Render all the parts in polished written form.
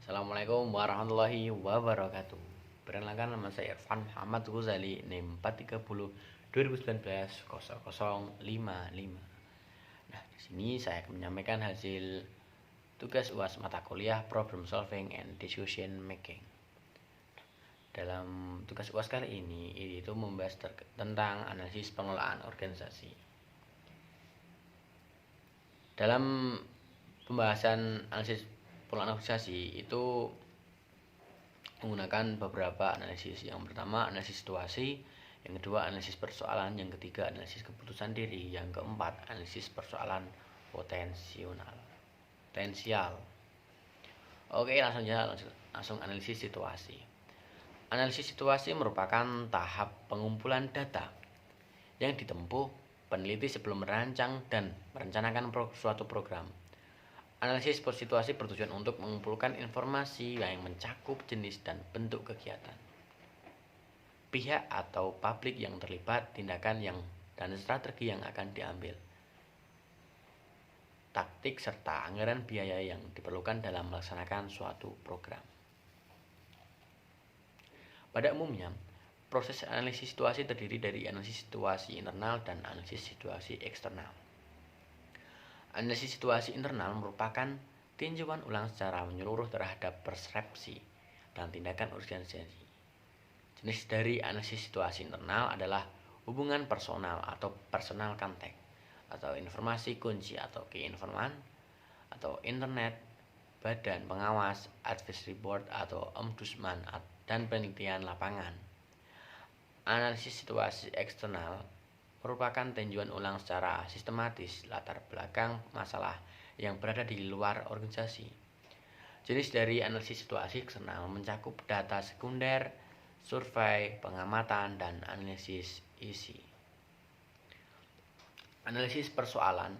Assalamualaikum warahmatullahi wabarakatuh. Perkenalkan, nama saya Irfan Muhammad Ghazali, NIM 430 2019 0055. Nah, di sini saya akan menyampaikan hasil tugas UAS mata kuliah Problem Solving and Decision Making. Dalam tugas UAS kali ini itu membahas tentang analisis pengelolaan organisasi. Dalam pembahasan analisis pengelolaan organisasi itu menggunakan beberapa analisis. Yang pertama analisis situasi, yang kedua analisis persoalan, yang ketiga analisis keputusan diri, yang keempat analisis persoalan potensial. Oke, langsung analisis situasi. Analisis situasi merupakan tahap pengumpulan data yang ditempuh peneliti sebelum merancang dan merencanakan suatu program. Analisis situasi bertujuan untuk mengumpulkan informasi yang mencakup jenis dan bentuk kegiatan, pihak atau publik yang terlibat, tindakan dan strategi yang akan diambil, taktik serta anggaran biaya yang diperlukan dalam melaksanakan suatu program. Pada umumnya, proses analisis situasi terdiri dari analisis situasi internal dan analisis situasi eksternal. Analisis situasi internal merupakan tinjauan ulang secara menyeluruh terhadap persepsi dan tindakan organisasi. Jenis dari analisis situasi internal adalah hubungan personal atau personal contact, atau informasi kunci atau key informant, atau internet, badan pengawas, advisory board atau ombudsman, dan penelitian lapangan. Analisis situasi eksternal merupakan tinjauan ulang secara sistematis latar belakang masalah yang berada di luar organisasi. Jenis dari analisis situasi eksternal mencakup data sekunder, survei, pengamatan, dan analisis isi. Analisis persoalan.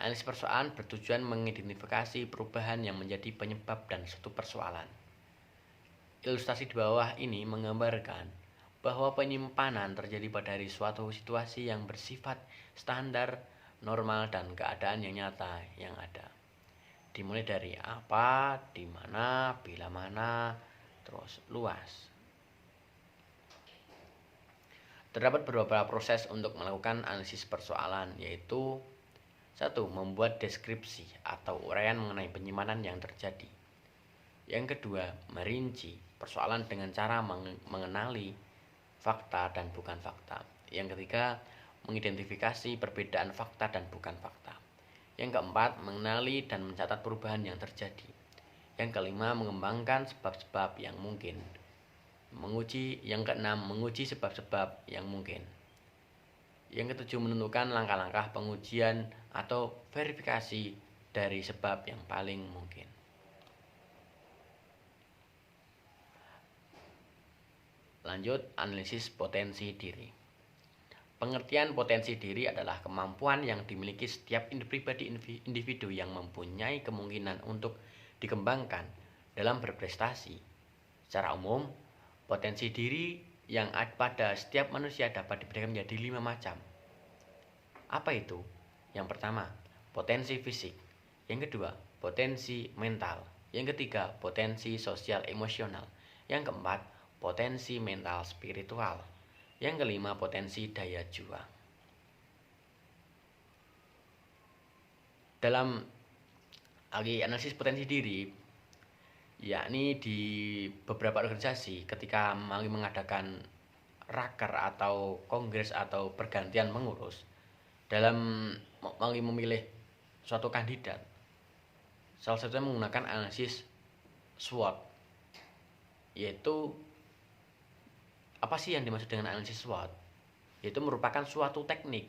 Analisis persoalan bertujuan mengidentifikasi perubahan yang menjadi penyebab dan suatu persoalan. Ilustrasi di bawah ini menggambarkan bahwa penyimpanan terjadi pada suatu situasi yang bersifat standar, normal, dan keadaan yang nyata yang ada. Dimulai dari apa, di mana, bila mana, terus luas. Terdapat beberapa proses untuk melakukan analisis persoalan, yaitu 1. Membuat deskripsi atau uraian mengenai penyimpanan yang terjadi. Yang kedua, merinci persoalan dengan cara mengenali fakta dan bukan fakta. Yang ketiga, mengidentifikasi perbedaan fakta dan bukan fakta. Yang keempat, mengenali dan mencatat perubahan yang terjadi. Yang kelima, mengembangkan sebab-sebab yang mungkin. Yang keenam, menguji sebab-sebab yang mungkin. Yang ketujuh, menentukan langkah-langkah pengujian atau verifikasi dari sebab yang paling mungkin. Lanjut, analisis potensi diri. Pengertian potensi diri adalah kemampuan yang dimiliki setiap individu yang mempunyai kemungkinan untuk dikembangkan dalam berprestasi. Secara umum, potensi diri yang ada pada setiap manusia dapat dibagi menjadi 5 macam. Apa itu? Yang pertama, potensi fisik. Yang kedua, potensi mental. Yang ketiga, potensi sosial emosional. Yang keempat, potensi mental spiritual. Yang kelima, potensi daya juang. Dalam analisis potensi diri, yakni di beberapa organisasi ketika mengadakan raker atau kongres atau pergantian pengurus, dalam memilih suatu kandidat, salah satunya menggunakan analisis SWOT, yaitu apa sih yang dimaksud dengan analisis SWOT? Yaitu merupakan suatu teknik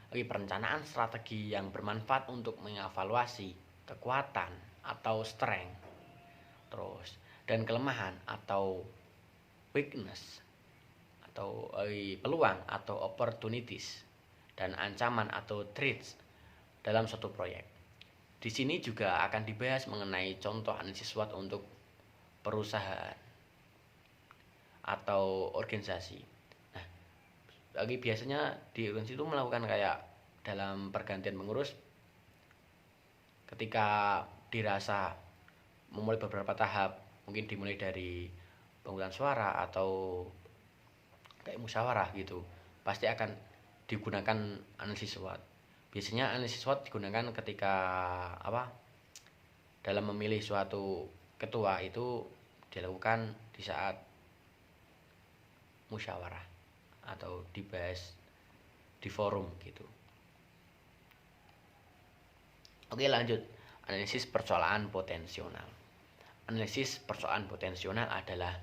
perencanaan strategi yang bermanfaat untuk mengevaluasi kekuatan atau strength, dan kelemahan atau weakness, atau peluang atau opportunities, dan ancaman atau threats dalam suatu proyek. Di sini juga akan dibahas mengenai contoh analisis SWOT untuk perusahaan atau organisasi. Nah, biasanya di organisasi itu melakukan kayak dalam pergantian pengurus, ketika dirasa memulai beberapa tahap, mungkin dimulai dari pemungutan suara atau kayak musyawarah gitu, pasti akan digunakan analisis SWOT. Biasanya analisis SWOT digunakan ketika dalam memilih suatu ketua itu dilakukan di saat musyawarah atau dibahas di forum gitu. Oke, lanjut. Analisis persoalan potensional. Analisis persoalan potensional adalah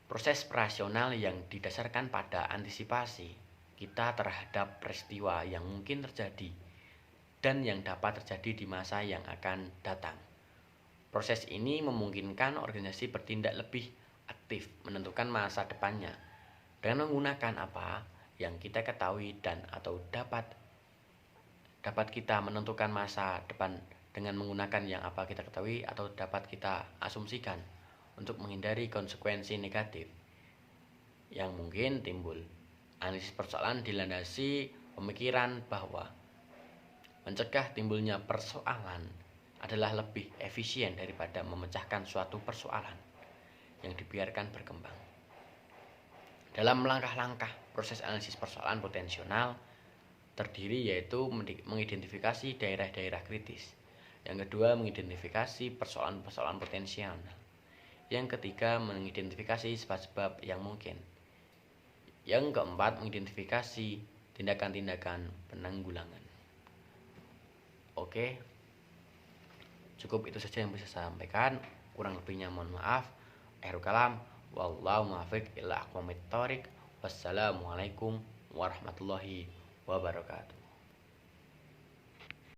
proses rasional yang didasarkan pada antisipasi kita terhadap peristiwa yang mungkin terjadi dan yang dapat terjadi di masa yang akan datang. Proses ini memungkinkan organisasi bertindak lebih aktif menentukan masa depannya dengan menggunakan apa yang kita ketahui dan atau dapat kita menentukan masa depan dengan menggunakan yang apa kita ketahui atau dapat kita asumsikan untuk menghindari konsekuensi negatif yang mungkin timbul. Analisis persoalan dilandasi pemikiran bahwa mencegah timbulnya persoalan adalah lebih efisien daripada memecahkan suatu persoalan yang dibiarkan berkembang. Dalam langkah-langkah proses analisis persoalan potensional terdiri yaitu mengidentifikasi daerah-daerah kritis. Yang kedua, mengidentifikasi persoalan-persoalan potensial. Yang ketiga, mengidentifikasi sebab-sebab yang mungkin. Yang keempat, mengidentifikasi tindakan-tindakan penanggulangan. Oke, cukup itu saja yang bisa saya sampaikan. Kurang lebihnya mohon maaf. Akhirul kalam, wallahu muwaffiq ila aqwamit thoriq. Wassalamualaikum warahmatullahi wabarakatuh.